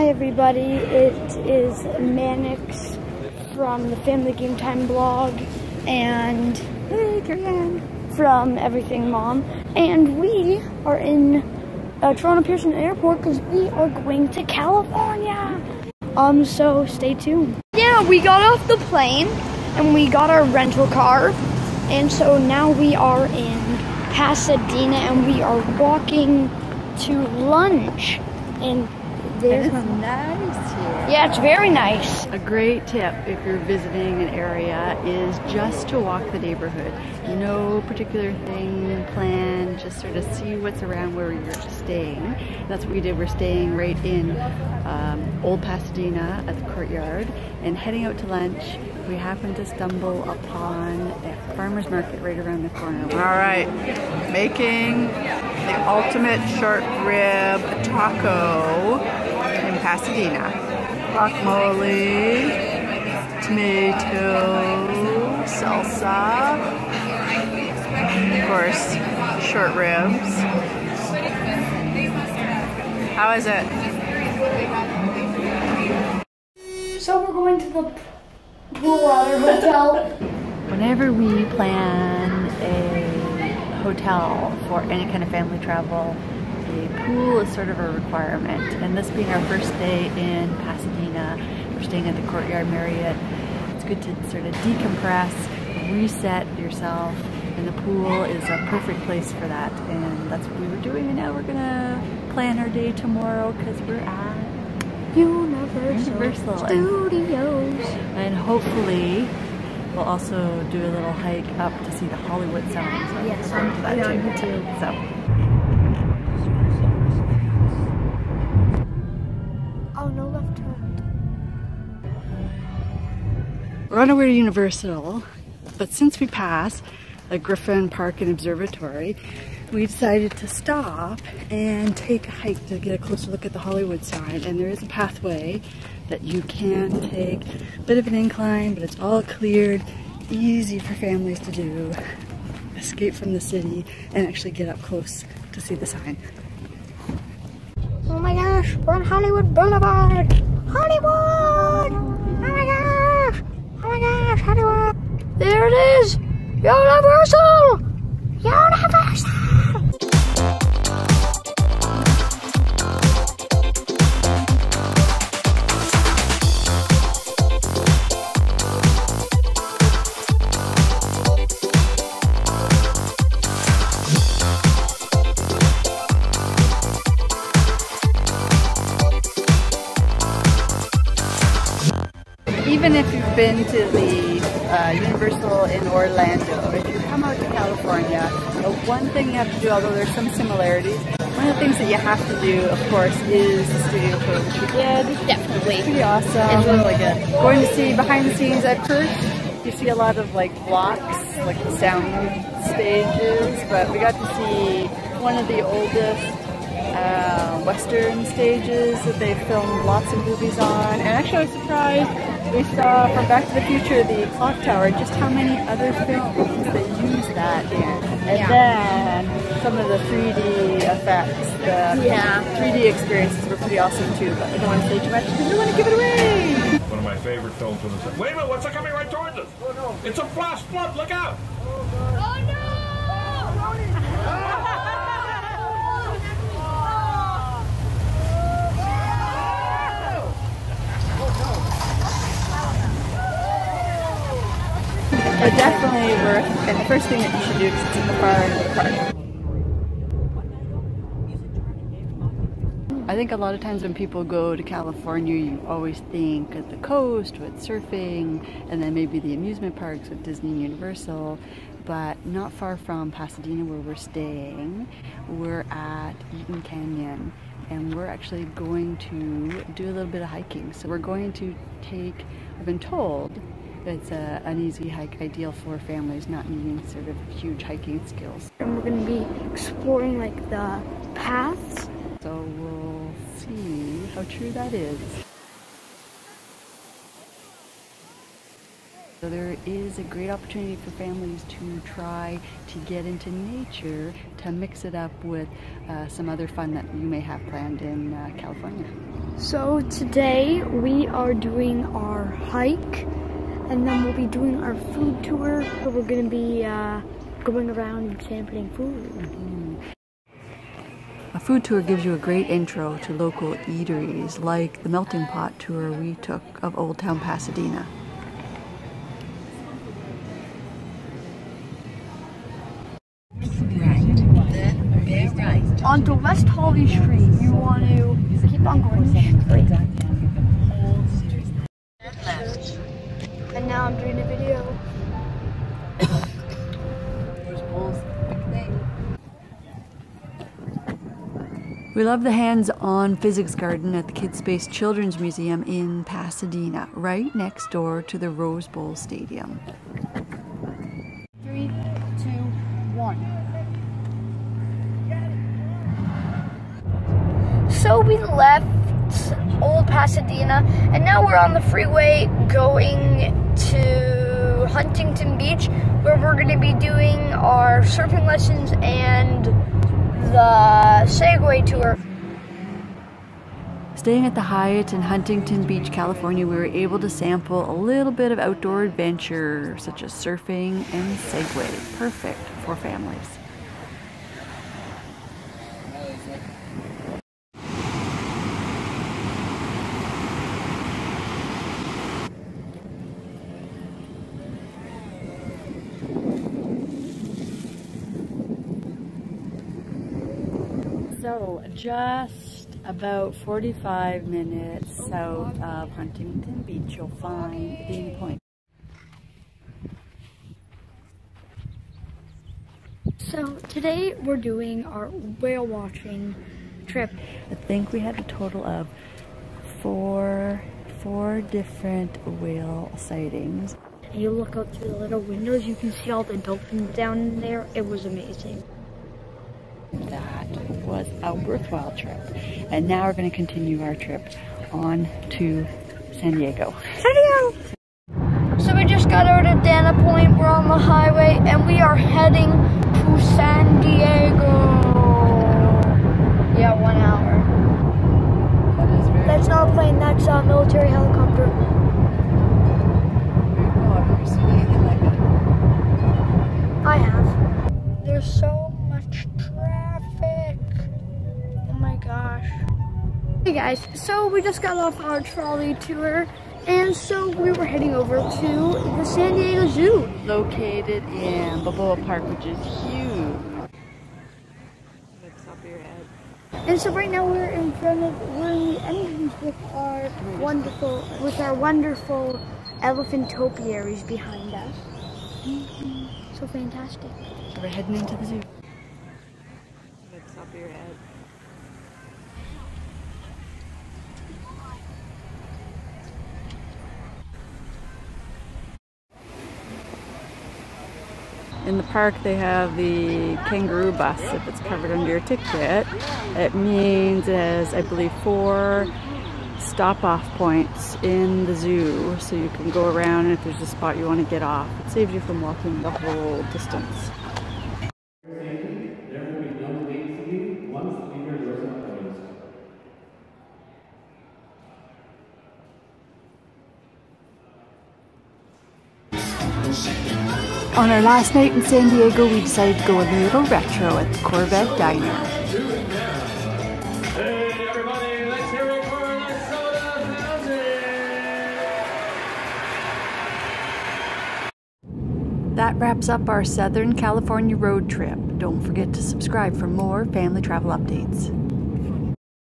Hi everybody, it is Mannix from the Family Game Time blog and hey, Carrie from Everything Mom, and we are in Toronto Pearson Airport because we are going to California. So stay tuned. Yeah, we got off the plane and we got our rental car, and so now we are in Pasadena and we are walking to lunch. And there's nice here. Yeah, it's very nice. A great tip if you're visiting an area is just to walk the neighborhood. No particular thing planned, just sort of see what's around where you're staying. That's what we did. We're staying right in Old Pasadena at the courtyard, and heading out to lunch, we happened to stumble upon a farmer's market right around the corner. All right, making the ultimate short rib taco in Pasadena. Guacamole, tomato, salsa, of course, short ribs. How is it? So we're going to the Pool Water Hotel. Whenever we plan a hotel for any kind of family travel, the pool is sort of a requirement. And this being our first day in Pasadena, we're staying at the Courtyard Marriott. It's good to sort of decompress, reset yourself, and the pool is a perfect place for that. And that's what we were doing, and now we're gonna plan our day tomorrow because we're at Universal Studios. And hopefully we'll also do a little hike up to see the Hollywood sign. So yes, I'm to that me too. So. Oh, no left turn. We're on our way to Universal, but since we passed the Griffin Park and Observatory, we decided to stop and take a hike to get a closer look at the Hollywood sign. And there is a pathway that you can take, a bit of an incline, but it's all cleared, easy for families to do, escape from the city, and actually get up close to see the sign. Oh my gosh, we're on Hollywood Boulevard! Hollywood! Oh my gosh! Oh my gosh, Hollywood! There it is! Universal! Universal! Even if you've been to the Universal in Orlando, if you come out to California, the one thing you have to do, although there's some similarities, one of the things that you have to do, of course, is the studio tour, which we did. Definitely. It's pretty awesome. It's really good. Going to see behind the scenes at first, you see a lot of like blocks, like the sound stages, but we got to see one of the oldest Western stages that they've filmed lots of movies on, and actually I was surprised. We saw from Back to the Future, the clock tower, just how many other films that use that in. And then some of the 3D effects, the 3D experiences were pretty awesome too, but I don't want to say too much because I don't want to give it away. One of my favorite films from the... Wait a minute, what's that coming right towards us? Oh no. It's a flash flood, look out! Oh no! But definitely worth, and the first thing that you should do is sit in the car and park. I think a lot of times when people go to California, you always think of the coast with surfing, and then maybe the amusement parks with Disney and Universal, but not far from Pasadena where we're staying, we're at Eaton Canyon, and we're actually going to do a little bit of hiking. So we're going to take, I've been told, it's an easy hike, ideal for families not needing sort of huge hiking skills. And we're going to be exploring like the paths. So we'll see how true that is. So there is a great opportunity for families to try to get into nature, to mix it up with some other fun that you may have planned in California. So today we are doing our hike, and then we'll be doing our food tour, where we're going to be going around and sampling food. A food tour gives you a great intro to local eateries, like the melting pot tour we took of Old Pasadena. Onto West Holly Street, you want to keep on going straight. And now I'm doing a video. We love the hands-on physics garden at the Kidspace Children's Museum in Pasadena, right next door to the Rose Bowl Stadium. 3, 2, 1. So we left Old Pasadena, and now we're on the freeway going to Huntington Beach, where we're going to be doing our surfing lessons and the Segway tour. Staying at the Hyatt in Huntington Beach, California, we were able to sample a little bit of outdoor adventure, such as surfing and Segway. Perfect for families. So, just about 45 minutes south of Huntington Beach, you'll find Padena Point. So today we're doing our whale watching trip. I think we had a total of four different whale sightings. You look out through the little windows, you can see all the dolphins down there. It was amazing. That was a worthwhile trip. And now we're going to continue our trip on to San Diego. So we just got out of Dana Point, we're on the highway, and we are heading to San Diego. Yeah, 1 hour. That is very That's not a plane, that's a military helicopter. very cool. I've never seen anything like it. I have. There's so much traffic. Oh my gosh. Hey guys, so we just got off our trolley tour, and so we were heading over to the San Diego Zoo. Located in Balboa Park, which is huge. At the top of your head. And so right now we're in the entrance with our wonderful elephant topiaries behind us. So fantastic. So we're heading into the zoo. At the top of your head. In the park, they have the kangaroo bus. If it's covered under your ticket, it means it has, I believe, 4 stop-off points in the zoo, so you can go around, and if there's a spot you want to get off, it saves you from walking the whole distance. There will be no wait for you once the leader doors are closed. On our last night in San Diego, we decided to go a little retro at the Corvette Diner. Hey everybody, let's hear it for the Soda Fountain! That wraps up our Southern California road trip. Don't forget to subscribe for more family travel updates.